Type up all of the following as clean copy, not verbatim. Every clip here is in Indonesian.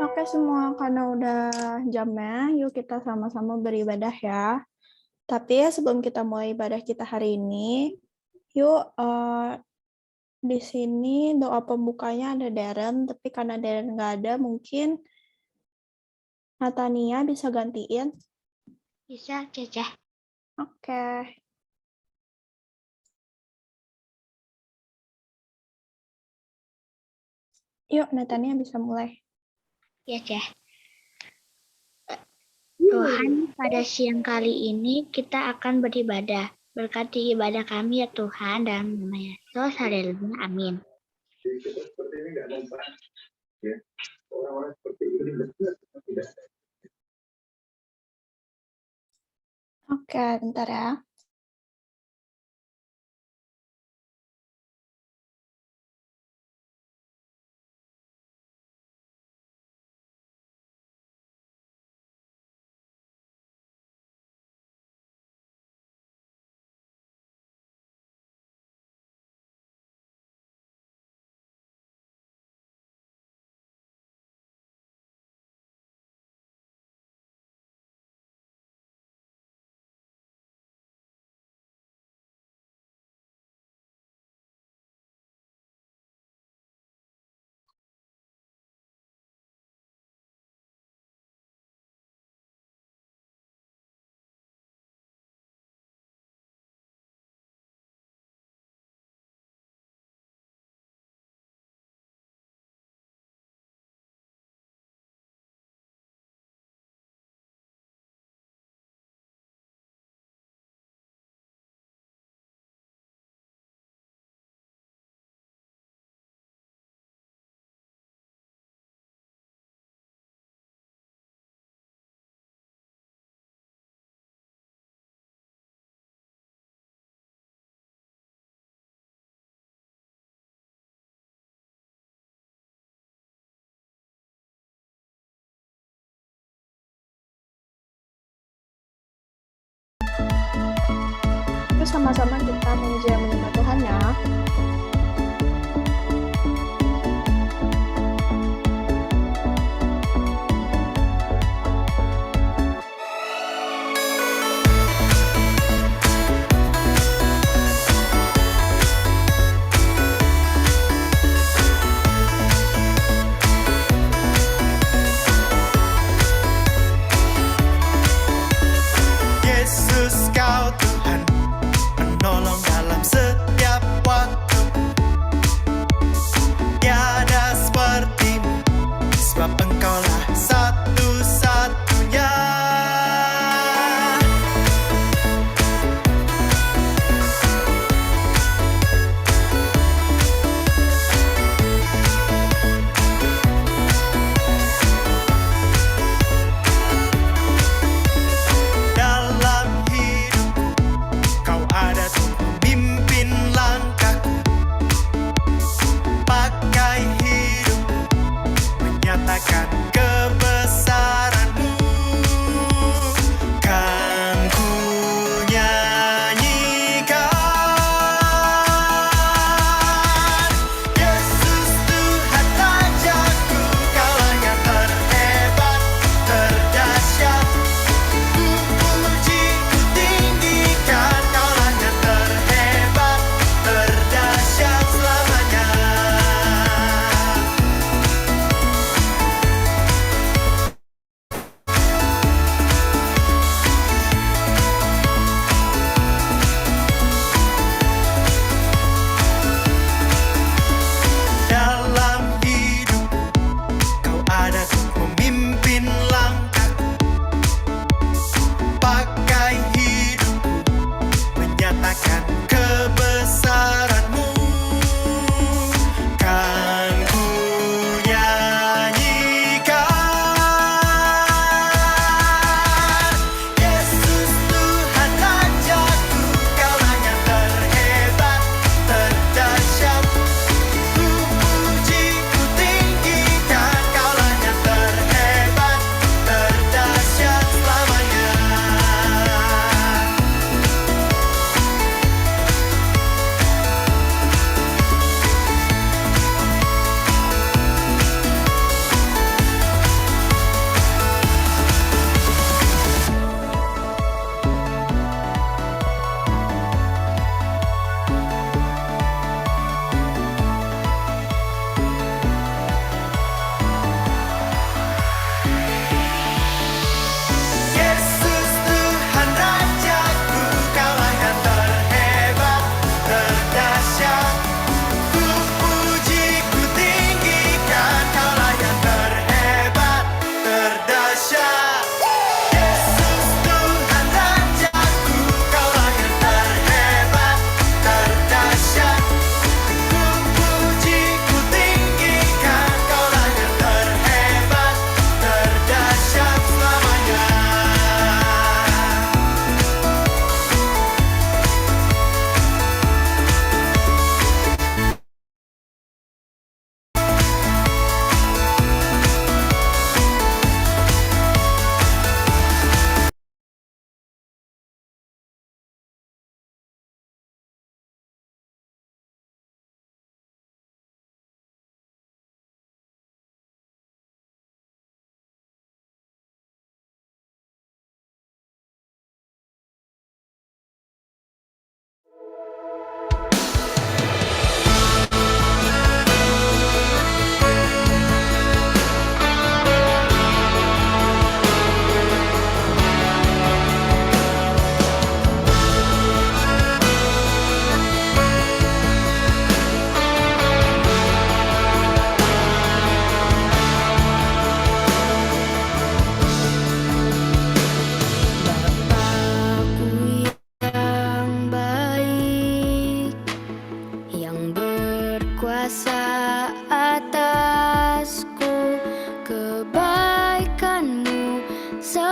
Oke semua, karena udah jamnya, yuk kita sama-sama beribadah ya. Tapi ya sebelum kita mulai ibadah kita hari ini, yuk di sini doa pembukanya ada Darren, tapi karena Darren nggak ada, mungkin Natania bisa gantiin. Bisa, Cece. Oke. Yuk, Natania bisa mulai. Ya, Ceh. Tuhan, pada siang kali ini kita akan beribadah. Berkati ibadah kami ya Tuhan, dalam nama Yesus, haleluya, amin. Oke, bentar ya. Yuk sama-sama kita memuji dan menyembah Tuhan ya. Yesus kau Tuhan, penolong dalam segala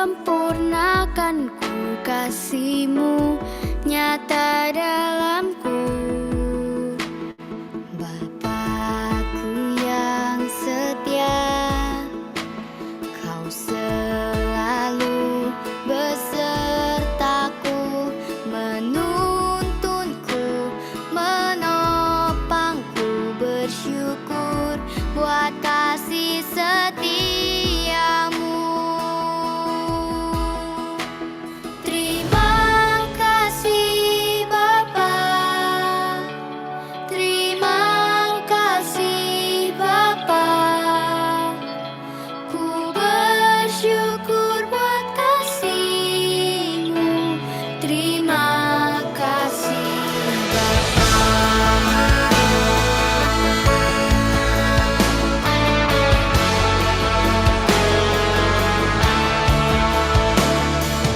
sempurnakan ku kasih-Mu nyata dalamku. Bapakku yang setia, Kau selalu besertaku, menuntunku, menopangku, bersyukur buat kasih setiamu. Terima kasih Bapa, terima kasih Bapa, ku bersyukur buat kasih-Mu. Terima kasih Bapa.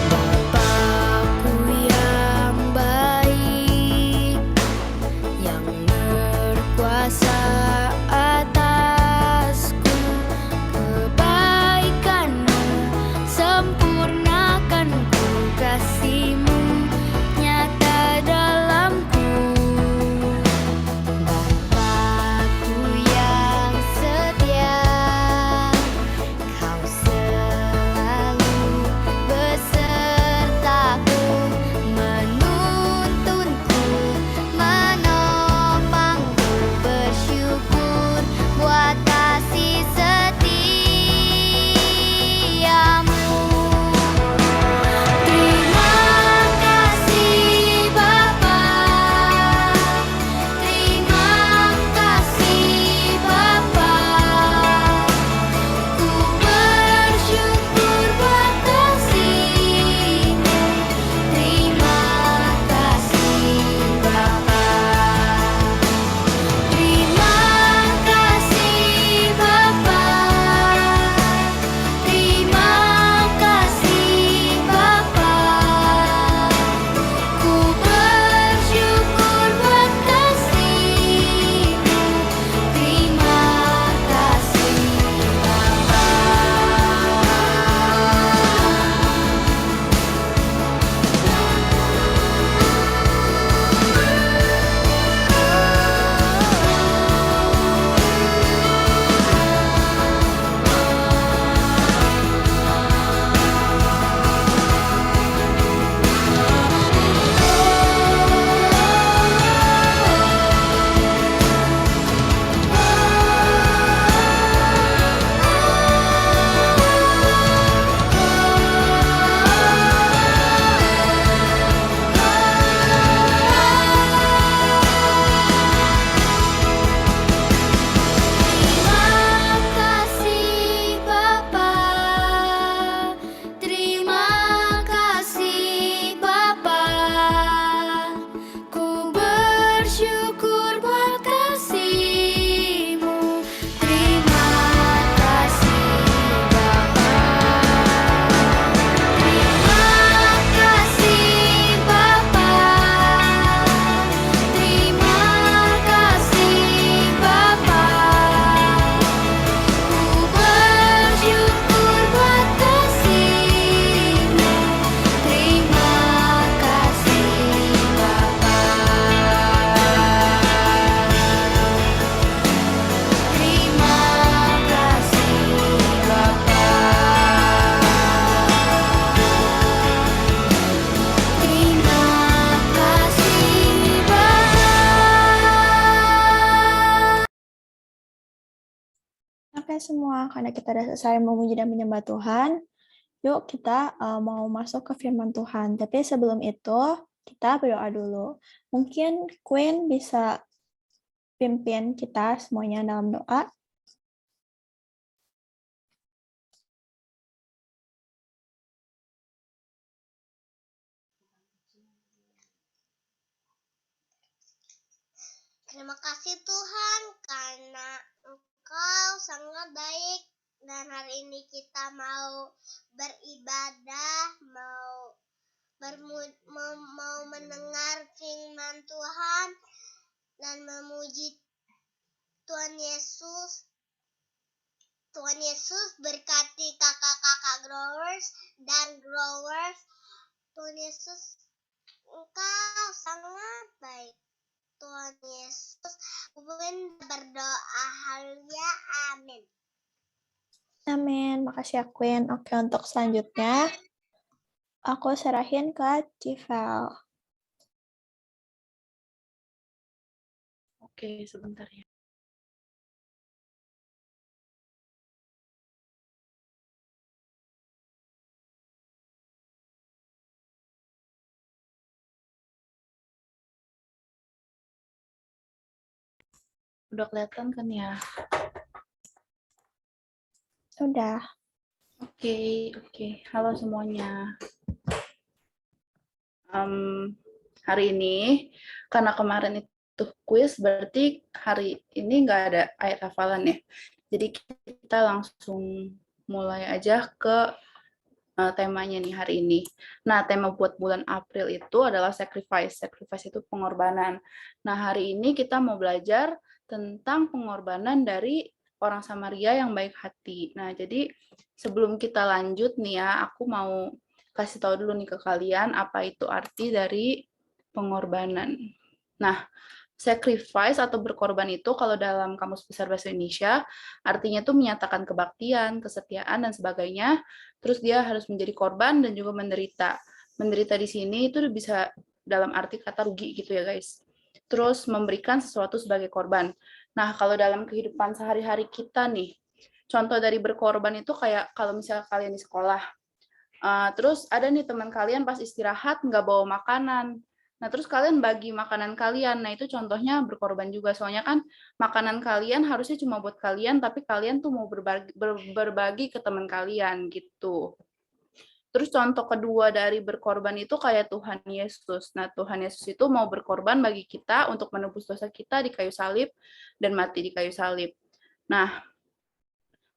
Bapakku yang baik, yang berkuasa atasku, kebaikan-Mu sempurnakan ku kasih-Mu nyata dalamku. Bapakku yang setia, Kau selalu besertaku, menuntunku, menopangku, bersyukur buat kasih setiamu. Terima kasih Bapa, terima kasih Bapa, ku bersyukur buat kasih-Mu. Terima kasih Bapa. Terima kasih Bapa, terima kasih Bapa, ku bersyukur buat kasih-Mu. Terima kasih Bapa. Terima kasih Bapa, terima kasih Bapa, ku bersyukur buat kasih-Mu. Terima kasih Bapa. Terima kasih Bapa, terima kasih Bapa, ku bersyukur buat kasih-Mu. Terima kasih Bapa. Terima kasih Bapa. Terima kasih Bapa. Oke semua, karena kita sudah selesai memuji dan menyembah Tuhan, yuk kita mau masuk ke firman Tuhan. Tapi sebelum itu, kita berdoa dulu. Mungkin Queen bisa pimpin kita semuanya dalam doa. Terima kasih Tuhan karena Engkau sangat baik dan hari ini kita mau beribadah, mau mendengar firman Tuhan dan memuji Tuhan Yesus. Tuhan Yesus berkati kakak-kakak growers dan growers. Tuhan Yesus, Engkau sangat baik. Tuhan Yesus, berdoa haleluya, amin. Amin. Makasih ya, Queen. Oke, untuk selanjutnya, aku serahin ke Civel. Oke, sebentar ya. Udah kelihatan kan ya? Udah. Oke. Halo semuanya. Hari ini, karena kemarin itu kuis, berarti hari ini nggak ada ayat hafalan ya. Jadi kita langsung mulai aja ke temanya nih hari ini. Nah, tema buat bulan April itu adalah sacrifice. Sacrifice itu pengorbanan. Nah, hari ini kita mau belajar tentang pengorbanan dari orang Samaria yang baik hati. Nah, jadi sebelum kita lanjut nih ya, aku mau kasih tahu dulu nih ke kalian apa itu arti dari pengorbanan. Nah, sacrifice atau berkorban itu kalau dalam Kamus Besar Bahasa Indonesia artinya tuh menyatakan kebaktian, kesetiaan dan sebagainya. Terus dia harus menjadi korban dan juga menderita. Menderita di sini itu bisa dalam arti kata rugi gitu ya guys. Terus memberikan sesuatu sebagai korban. Nah, kalau dalam kehidupan sehari-hari kita nih, contoh dari berkorban itu kayak kalau misalnya kalian di sekolah, terus ada nih teman kalian pas istirahat nggak bawa makanan. Nah, terus kalian bagi makanan kalian. Nah, itu contohnya berkorban juga. Soalnya kan makanan kalian harusnya cuma buat kalian, tapi kalian tuh mau berbagi ke teman kalian gitu. Terus contoh kedua dari berkorban itu kayak Tuhan Yesus. Nah, Tuhan Yesus itu mau berkorban bagi kita untuk menebus dosa kita di kayu salib dan mati di kayu salib. Nah,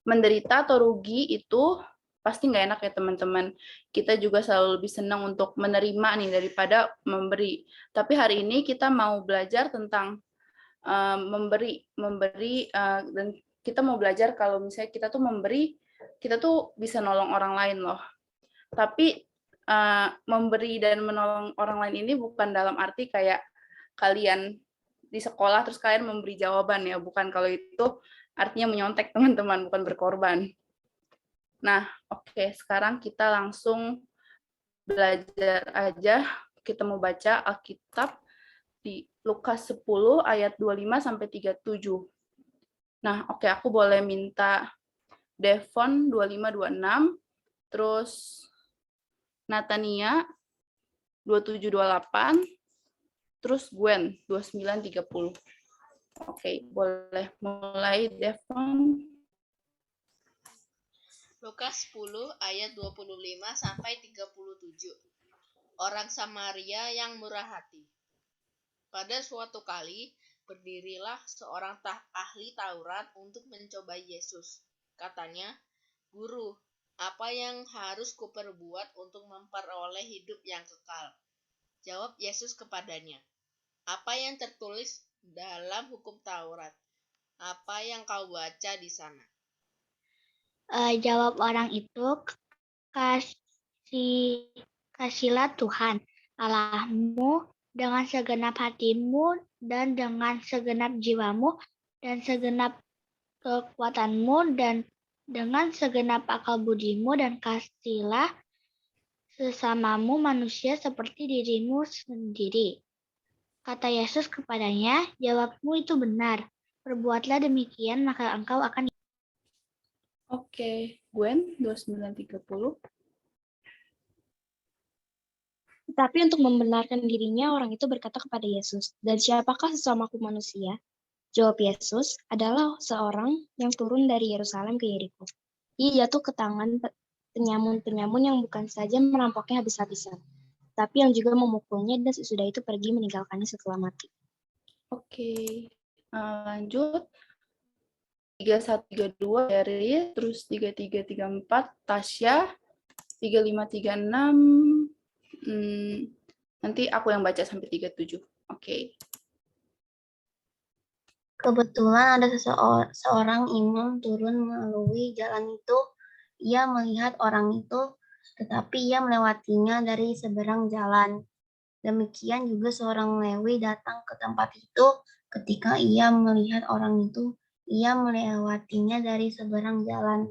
menderita atau rugi itu pasti nggak enak ya teman-teman. Kita juga selalu lebih senang untuk menerima nih daripada memberi. Tapi hari ini kita mau belajar tentang memberi dan kita mau belajar kalau misalnya kita tuh memberi, kita tuh bisa nolong orang lain loh. Tapi memberi dan menolong orang lain ini bukan dalam arti kayak kalian di sekolah terus kalian memberi jawaban ya, bukan. Kalau itu artinya menyontek teman-teman, bukan berkorban. Nah, oke, sekarang kita langsung belajar aja. Kita mau baca Alkitab di Lukas 10 ayat 25 sampai 37. Nah, oke, aku boleh minta Devon 2526, terus Natania 2728, terus Gwen 2930. Oke, boleh mulai Devon. Lukas 10 ayat 25 sampai 37. Orang Samaria yang murah hati. Pada suatu kali, berdirilah seorang ahli Taurat untuk mencoba Yesus. Katanya, "Guru, apa yang harus kuperbuat untuk memperoleh hidup yang kekal?" Jawab Yesus kepadanya, "Apa yang tertulis dalam hukum Taurat? Apa yang kau baca di sana?" Jawab orang itu, Kasihilah Tuhan Allahmu dengan segenap hatimu dan dengan segenap jiwamu dan segenap kekuatanmu dan dengan segenap akal budimu, dan kasihilah sesamamu manusia seperti dirimu sendiri. Kata Yesus kepadanya, "Jawabmu itu benar. Perbuatlah demikian, maka engkau akan..." Oke, Gwen 2930. Tetapi untuk membenarkan dirinya, orang itu berkata kepada Yesus, "Dan siapakah sesamaku manusia?" Jawab Yesus, "Adalah seorang yang turun dari Yerusalem ke Yeriko. Ia jatuh ke tangan penyamun-penyamun yang bukan saja merampoknya habis-habisan, tapi yang juga memukulnya, dan sesudah itu pergi meninggalkannya setelah mati." Oke, lanjut. 3132 dari, terus 3334 Tasya, 3536 nanti aku yang baca sampai 37. Oke. Kebetulan ada seorang imam turun melalui jalan itu. Ia melihat orang itu, tetapi ia melewatinya dari seberang jalan. Demikian juga seorang Lewi datang ke tempat itu. Ketika ia melihat orang itu, ia melewatinya dari seberang jalan.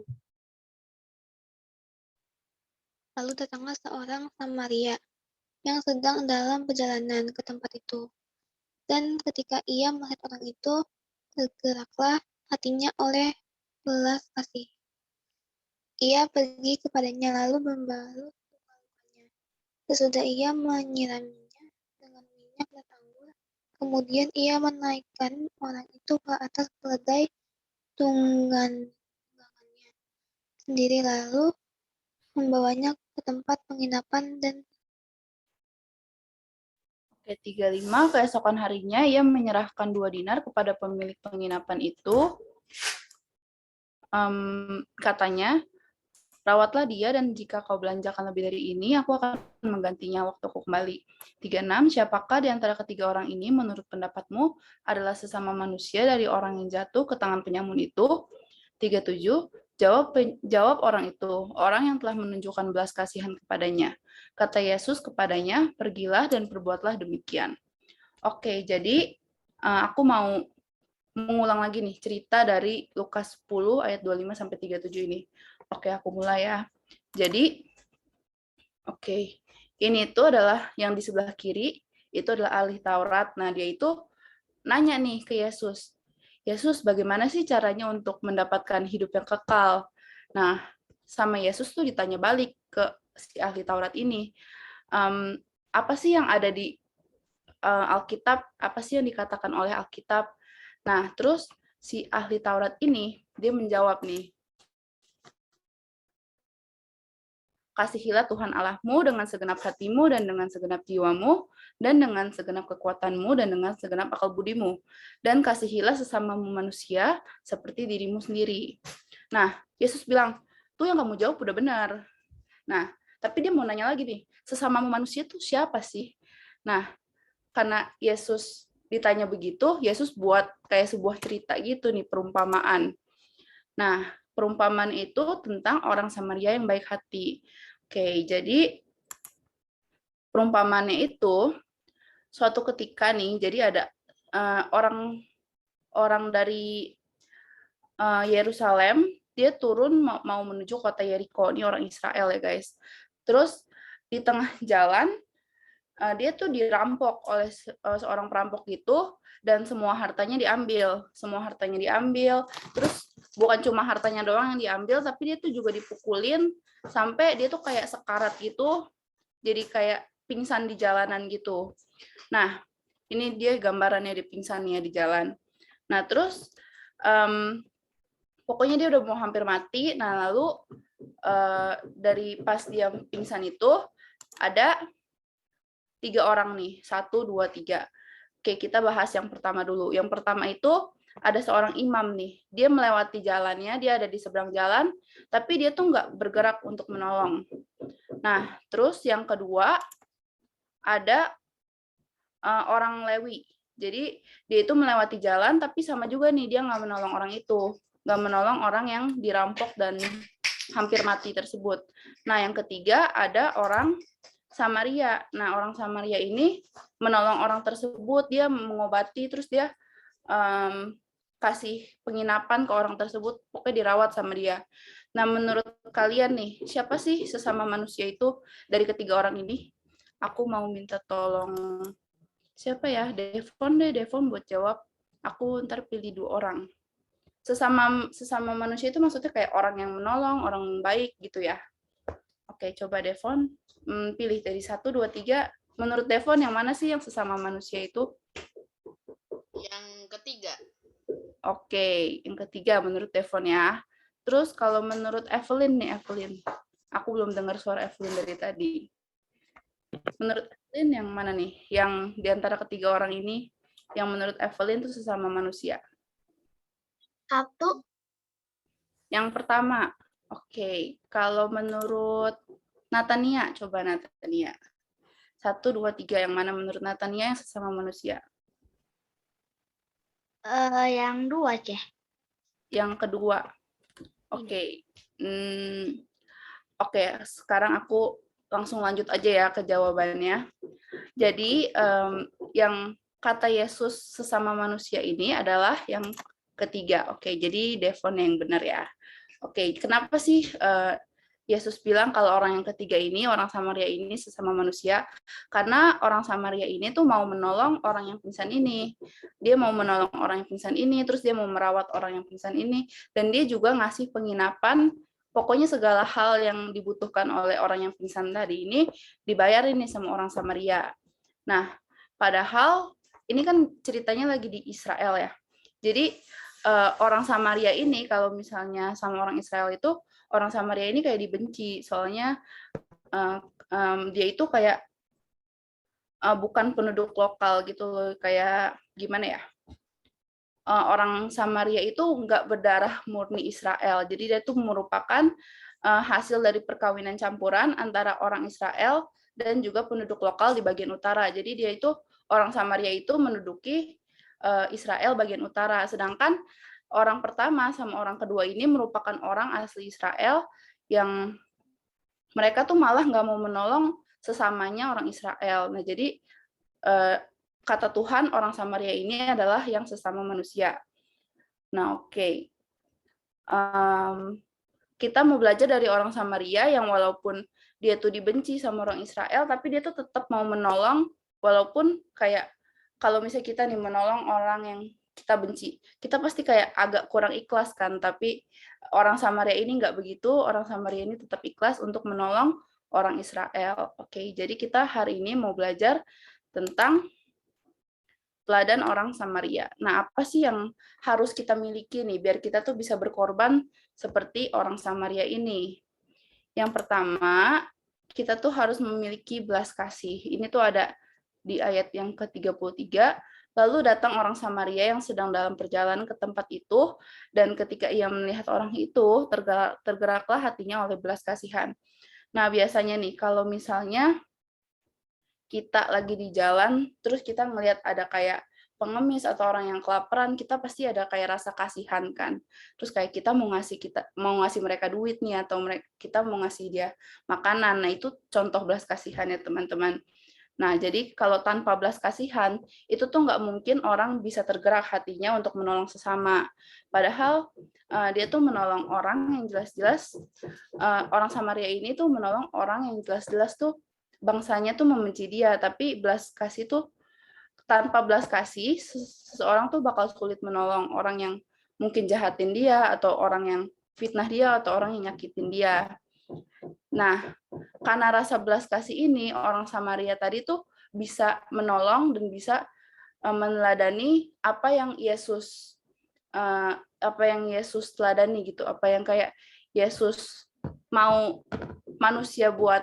Lalu datanglah seorang Samaria yang sedang dalam perjalanan ke tempat itu. Dan ketika ia melihat orang itu, tergeraklah hatinya oleh belas kasih. Ia pergi kepadanya lalu membalut luka-lukanya. Sesudah ia menyiraminya dengan minyak dan anggur, kemudian ia menaikkan orang itu ke atas keledai tunggangannya sendiri lalu membawanya ke tempat penginapan dan Oke, 35, keesokan harinya ia menyerahkan 2 dinar kepada pemilik penginapan itu. Katanya, rawatlah dia dan jika kau belanjakan lebih dari ini, aku akan menggantinya waktu aku kembali. 36, siapakah di antara ketiga orang ini menurut pendapatmu adalah sesama manusia dari orang yang jatuh ke tangan penyamun itu? 37, jawab orang itu, orang yang telah menunjukkan belas kasihan kepadanya. Kata Yesus kepadanya, pergilah dan perbuatlah demikian. Oke, jadi aku mau mengulang lagi nih cerita dari Lukas 10 ayat 25 sampai 37 ini. Oke, aku mulai ya. Jadi, ini itu adalah yang di sebelah kiri, itu adalah ahli Taurat. Nah, dia itu nanya nih ke Yesus, Yesus, bagaimana sih caranya untuk mendapatkan hidup yang kekal? Nah, sama Yesus tuh ditanya balik ke si ahli Taurat ini, apa sih yang ada di Alkitab? Apa sih yang dikatakan oleh Alkitab? Nah, terus si ahli Taurat ini, dia menjawab nih, kasihilah Tuhan Allahmu dengan segenap hatimu dan dengan segenap jiwamu dan dengan segenap kekuatanmu dan dengan segenap akal budimu. Dan kasihilah sesamamu manusia seperti dirimu sendiri. Nah, Yesus bilang, tuh yang kamu jawab udah benar. Nah, tapi dia mau nanya lagi nih, sesamamu manusia tuh siapa sih? Nah, karena Yesus ditanya begitu, Yesus buat kayak sebuah cerita gitu nih, perumpamaan. Nah, perumpamaan itu tentang orang Samaria yang baik hati. Oke, jadi perumpamaannya itu suatu ketika nih, jadi ada orang dari Yerusalem, dia turun mau menuju kota Yeriko. Ini orang Israel ya guys. Terus di tengah jalan dia tuh dirampok oleh seorang perampok gitu dan semua hartanya diambil. Terus bukan cuma hartanya doang yang diambil, tapi dia tuh juga dipukulin sampai dia tuh kayak sekarat gitu. Jadi kayak pingsan di jalanan gitu. Nah, ini dia gambarannya di pingsannya di jalan. Nah, terus pokoknya dia udah mau hampir mati. Nah, lalu dari pas dia pingsan itu ada 3 orang nih, 1, 2, 3. Oke, kita bahas yang pertama dulu. Yang pertama itu ada seorang imam nih. Dia melewati jalannya, dia ada di seberang jalan, tapi dia tuh nggak bergerak untuk menolong. Nah, terus yang kedua ada orang Lewi. Jadi dia itu melewati jalan, tapi sama juga nih dia nggak menolong orang itu, nggak menolong orang yang dirampok dan hampir mati tersebut. Nah, yang ketiga ada orang Samaria. Nah, orang Samaria ini menolong orang tersebut, dia mengobati, terus dia kasih penginapan ke orang tersebut, pokoknya dirawat sama dia. Nah, menurut kalian nih, siapa sih sesama manusia itu dari ketiga orang ini? Aku mau minta tolong, siapa ya? Devon buat jawab. Aku ntar pilih 2 orang. Sesama manusia itu maksudnya kayak orang yang menolong, orang baik gitu ya. Oke, coba Devon pilih dari 1, 2, 3. Menurut Devon yang mana sih yang sesama manusia itu? Yang ketiga. Oke, yang ketiga menurut Devon ya. Terus kalau menurut Evelyn nih, Evelyn. Aku belum dengar suara Evelyn dari tadi. Menurut Evelyn yang mana nih? Yang di antara ketiga orang ini, yang menurut Evelyn itu sesama manusia? 1. Yang pertama. Oke, kalau menurut Natania, coba Natania. 1, 2, 3, yang mana menurut Natania yang sesama manusia? Yang dua, Ceh. Yang kedua. Oke. Oke, sekarang aku langsung lanjut aja ya ke jawabannya. Jadi yang kata Yesus sesama manusia ini adalah yang ketiga. Oke, jadi Devon yang benar ya. Oke, kenapa sih Yesus bilang kalau orang yang ketiga ini, orang Samaria ini sesama manusia? Karena orang Samaria ini tuh mau menolong orang yang pingsan ini. Dia mau menolong orang yang pingsan ini, terus dia mau merawat orang yang pingsan ini, dan dia juga ngasih penginapan. Pokoknya segala hal yang dibutuhkan oleh orang yang pingsan tadi ini dibayarin nih sama orang Samaria. Nah, padahal ini kan ceritanya lagi di Israel ya. Jadi orang Samaria ini kalau misalnya sama orang Israel itu, orang Samaria ini kayak dibenci, soalnya dia itu kayak bukan penduduk lokal gitu loh, kayak gimana ya? Orang Samaria itu nggak berdarah murni Israel, jadi dia itu merupakan hasil dari perkawinan campuran antara orang Israel dan juga penduduk lokal di bagian utara. Jadi dia itu, orang Samaria itu menduduki Israel bagian utara, sedangkan orang pertama sama orang kedua ini merupakan orang asli Israel yang mereka tuh malah nggak mau menolong sesamanya orang Israel. Nah, jadi kata Tuhan, orang Samaria ini adalah yang sesama manusia. Nah, oke. Kita mau belajar dari orang Samaria yang walaupun dia tuh dibenci sama orang Israel, tapi dia tuh tetap mau menolong, walaupun kayak kalau misalnya kita nih menolong orang yang kita benci, kita pasti kayak agak kurang ikhlas kan, tapi orang Samaria ini nggak begitu, orang Samaria ini tetap ikhlas untuk menolong orang Israel. Oke, jadi kita hari ini mau belajar tentang teladan orang Samaria. Nah, apa sih yang harus kita miliki nih biar kita tuh bisa berkorban seperti orang Samaria ini? Yang pertama, kita tuh harus memiliki belas kasih. Ini tuh ada di ayat yang ke-33. Lalu datang orang Samaria yang sedang dalam perjalanan ke tempat itu, dan ketika ia melihat orang itu, tergeraklah hatinya oleh belas kasihan. Nah, biasanya nih, kalau misalnya kita lagi di jalan, terus kita ngelihat ada kayak pengemis atau orang yang kelaparan, kita pasti ada kayak rasa kasihan kan. Terus kayak kita mau ngasih mereka duit nih, atau kita mau ngasih dia makanan. Nah, itu contoh belas kasihan ya teman-teman. Nah, jadi kalau tanpa belas kasihan, itu tuh nggak mungkin orang bisa tergerak hatinya untuk menolong sesama. Padahal dia tuh menolong orang yang jelas-jelas, orang Samaria ini tuh menolong orang yang jelas-jelas tuh bangsanya tuh membenci dia, tapi belas kasih tuh, tanpa belas kasih seseorang tuh bakal sulit menolong orang yang mungkin jahatin dia, atau orang yang fitnah dia, atau orang yang nyakitin dia. Nah, karena rasa belas kasih ini, orang Samaria tadi tuh bisa menolong dan bisa meneladani apa yang Yesus teladani gitu, apa yang kayak Yesus mau manusia buat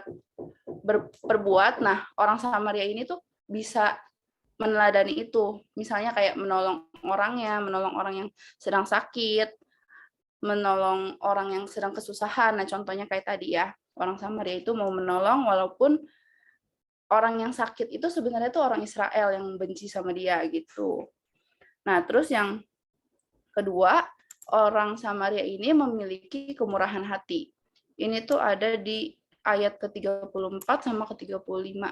berbuat. Nah, orang Samaria ini tuh bisa meneladani itu. Misalnya kayak menolong orangnya, menolong orang yang sedang sakit, menolong orang yang sedang kesusahan. Nah, contohnya kayak tadi ya, orang Samaria itu mau menolong walaupun orang yang sakit itu sebenarnya tuh orang Israel yang benci sama dia gitu. Nah, terus yang kedua, orang Samaria ini memiliki kemurahan hati. Ini tuh ada di ayat ke-34 sama ke-35.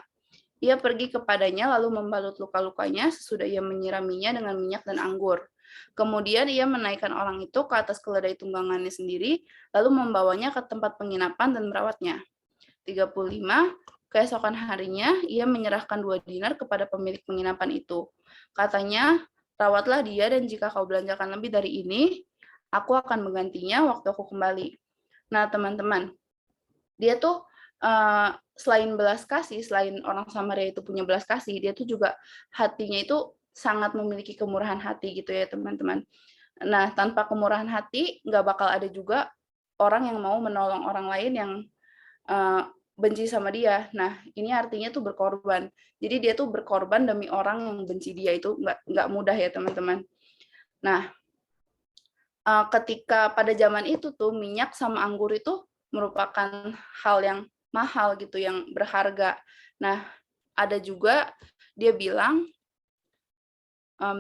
Ia pergi kepadanya lalu membalut luka-lukanya sesudah ia menyiraminya dengan minyak dan anggur. Kemudian ia menaikkan orang itu ke atas keledai tunggangannya sendiri, lalu membawanya ke tempat penginapan dan merawatnya. 35, keesokan harinya ia menyerahkan 2 dinar kepada pemilik penginapan itu. Katanya, rawatlah dia dan jika kau belanjakan lebih dari ini, aku akan menggantinya waktu aku kembali. Nah, teman-teman, dia tuh selain belas kasih, selain orang Samaria itu punya belas kasih, dia tuh juga hatinya itu sangat memiliki kemurahan hati gitu ya teman-teman. Nah, tanpa kemurahan hati, nggak bakal ada juga orang yang mau menolong orang lain yang benci sama dia. Nah, ini artinya tuh berkorban. Jadi dia tuh berkorban demi orang yang benci dia, itu nggak mudah ya teman-teman. Nah, ketika pada zaman itu tuh minyak sama anggur itu merupakan hal yang mahal gitu, yang berharga. Nah, ada juga dia bilang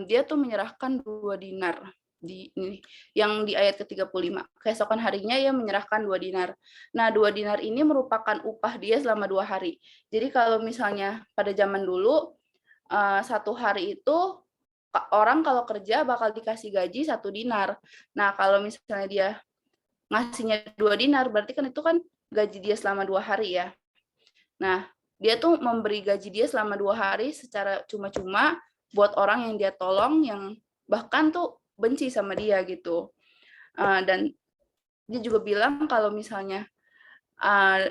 dia tuh menyerahkan 2 dinar di ini yang di ayat ke-35. Keesokan harinya ia menyerahkan 2 dinar. Nah, 2 dinar ini merupakan upah dia selama 2 hari. Jadi kalau misalnya pada zaman dulu 1 hari itu orang kalau kerja bakal dikasih gaji 1 dinar. Nah, kalau misalnya dia ngasihnya 2 dinar, berarti kan itu kan gaji dia selama 2 hari ya. Nah, dia tuh memberi gaji dia selama 2 hari secara cuma-cuma buat orang yang dia tolong, yang bahkan tuh benci sama dia gitu. Dan dia juga bilang kalau misalnya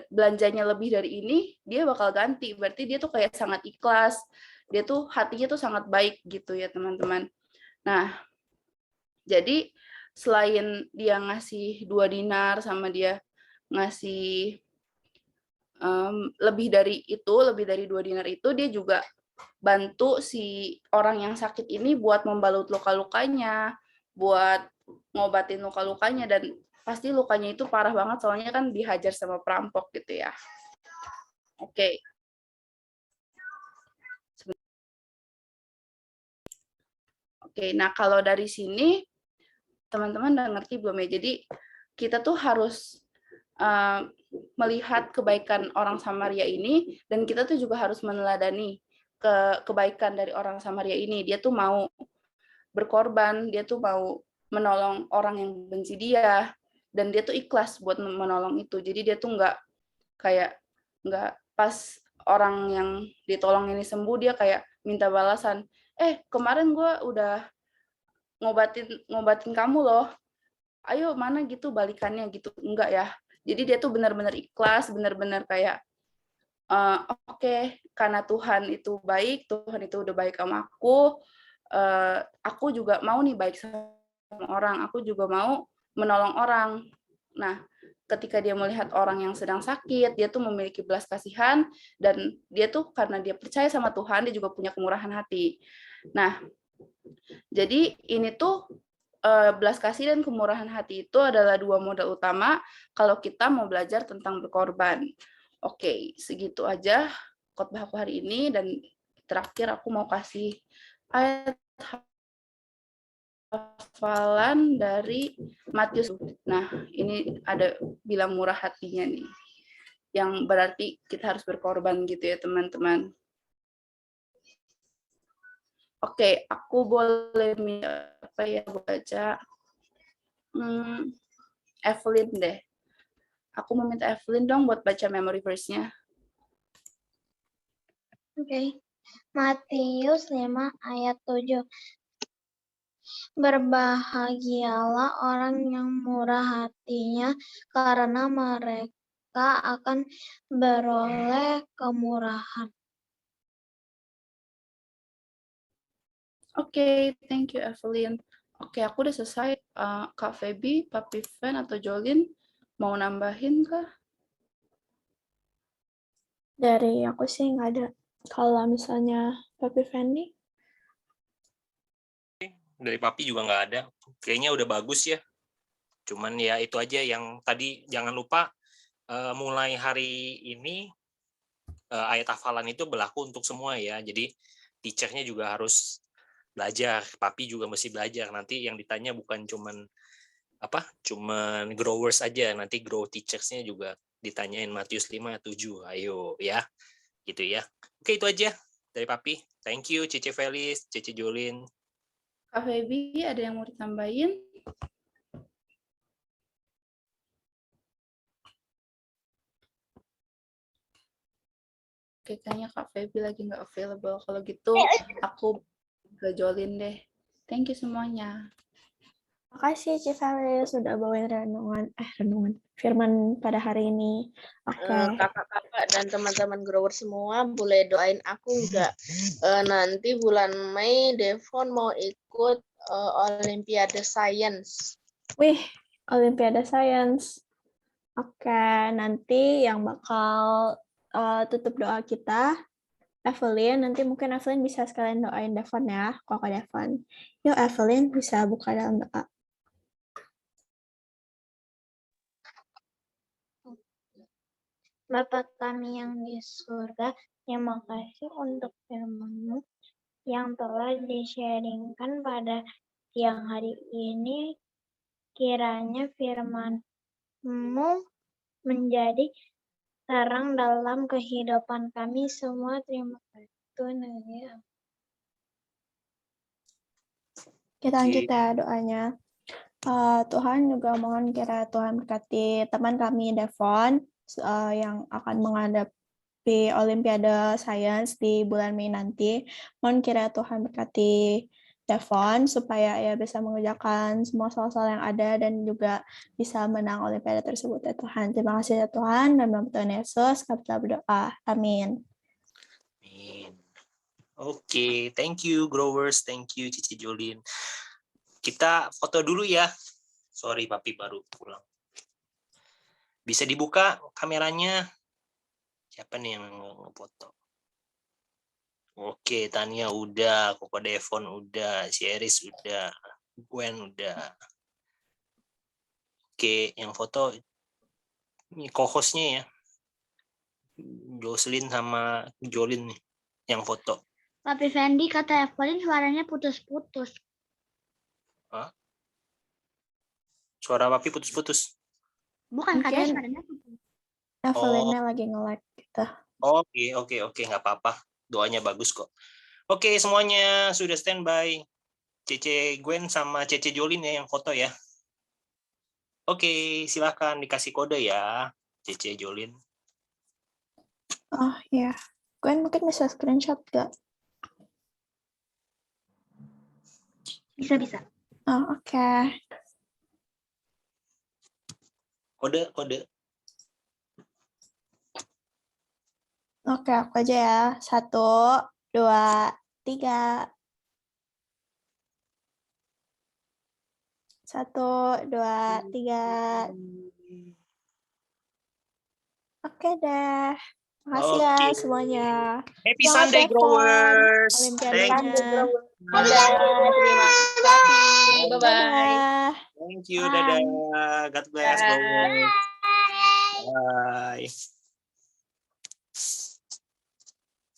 belanjanya lebih dari ini, dia bakal ganti. Berarti dia tuh kayak sangat ikhlas. Dia tuh hatinya tuh sangat baik gitu ya teman-teman. Nah, jadi selain dia ngasih 2 dinar sama dia ngasih lebih dari 2 dinar itu, dia juga bantu si orang yang sakit ini buat membalut luka-lukanya, buat ngobatin luka-lukanya, dan pasti lukanya itu parah banget soalnya kan dihajar sama perampok gitu ya. Oke. Oke, nah kalau dari sini teman-teman udah ngerti belum ya? Jadi kita tuh harus melihat kebaikan orang Samaria ini, dan kita tuh juga harus meneladani kebaikan dari orang Samaria ini. Dia tuh mau berkorban, dia tuh mau menolong orang yang benci dia, dan dia tuh ikhlas buat menolong itu. Jadi dia tuh nggak pas orang yang ditolong ini sembuh, dia kayak minta balasan. Kemarin gue udah ngobatin kamu loh. Ayo mana gitu balikannya gitu. Enggak ya. Jadi dia tuh benar-benar ikhlas, benar-benar kayak oke, karena Tuhan itu baik, Tuhan itu udah baik sama aku juga mau nih baik sama orang, aku juga mau menolong orang. Nah, ketika dia melihat orang yang sedang sakit, dia tuh memiliki belas kasihan, dan dia tuh karena dia percaya sama Tuhan, dia juga punya kemurahan hati. Nah, jadi ini tuh belas kasih dan kemurahan hati itu adalah 2 modal utama kalau kita mau belajar tentang berkorban. Oke, segitu aja khotbah aku hari ini, dan terakhir aku mau kasih ayat hafalan dari Matius. Nah, ini ada bilang murah hatinya nih, yang berarti kita harus berkorban gitu ya teman-teman. Oke, aku boleh baca Evelyn deh. Aku mau minta Evelyn dong buat baca memory verse-nya. Oke. Matius 5 ayat 7. Berbahagialah orang yang murah hatinya, karena mereka akan beroleh kemurahan. Oke, thank you Evelyn. Oke, aku udah selesai. Kak Feby, Papi Fen, atau Jolin mau nambahin kah? Dari aku sih nggak ada. Kalau misalnya Papi Fendi? Dari Papi juga nggak ada. Kayaknya udah bagus ya. Cuman ya itu aja yang tadi, jangan lupa mulai hari ini ayat hafalan itu berlaku untuk semua ya. Jadi teacher-nya juga harus belajar, Papi juga mesti belajar. Nanti yang ditanya bukan cuman growers aja, nanti grow teachers-nya juga ditanyain Matius 5, 7. Ayo ya. Gitu ya. Oke, itu aja dari Papi. Thank you Cece Felis, Cece Jolin. Kak Feby, ada yang mau ditambahin? Oke, kayaknya Kak Feby lagi nggak available. Kalau gitu, aku ke Jolin deh. Thank you semuanya. Makasih Civalis sudah bawain firman pada hari ini. Oke. Kakak-kakak dan teman-teman grower semua boleh doain aku nggak? Nanti bulan Mei Devon mau ikut Olimpiade Science. Wih, Olimpiade Science. Oke, nanti yang bakal tutup doa kita, Evelyn. Nanti mungkin Evelyn bisa sekalian doain Devon ya, Kakak Devon. Yuk Evelyn bisa buka dalam doa. Bapa kami yang di surga, terima kasih untuk firman-Mu. yang telah di-sharingkan pada siang hari ini. Kiranya firman-Mu menjadi terang dalam kehidupan kami semua. Terima kasih Tuhan. Kita lanjut ya doanya. Tuhan juga mohon kiranya Tuhan berkati teman kami Devon yang akan menghadapi Olimpiade Sains di bulan Mei nanti. Mohon kiranya Tuhan berkati Devon supaya ia bisa mengerjakan semua soal-soal yang ada dan juga bisa menang Olimpiade tersebut ya Tuhan. Terima kasih ya Tuhan, dan dalam nama Tuhan Yesus kami telah berdoa. Amin. Amin. Oke, thank you Growers, thank you Cici Jolin. Kita foto dulu ya. Sorry, Papi baru pulang. Bisa dibuka kameranya? Siapa nih yang ngefoto? Oke, Tania udah, Koko Devon udah, si Eris udah, Gwen udah. Oke, yang foto ini co-hostnya ya. Jocelyn sama Jolin nih yang foto. Tapi Fendi kata Evelyn suaranya putus-putus. Suara Papi putus-putus. Bukan, Mungkin katanya suaranya putus. Evelyn-nya lagi nge-lag gitu. Oke, nggak apa-apa. Doanya bagus kok. Oke, semuanya sudah standby. Cece Gwen sama Cece Jolin ya yang foto ya. Oke, silakan dikasih kode ya, Cece Jolin. Oh ya, Gwen mungkin bisa screenshot gak? Bisa. Oh, oke. Kode. Oke, aku aja ya. 1, 2, 3. 1, 2, 3. Oke deh. Makasih ya Oke. semuanya. Happy Semangat Sunday, Devon, Growers. Olimpiadanya. Thank you. Terima kasih. Bye-bye. Dadah. Thank you. Dadah. God bless, Growers. Bye.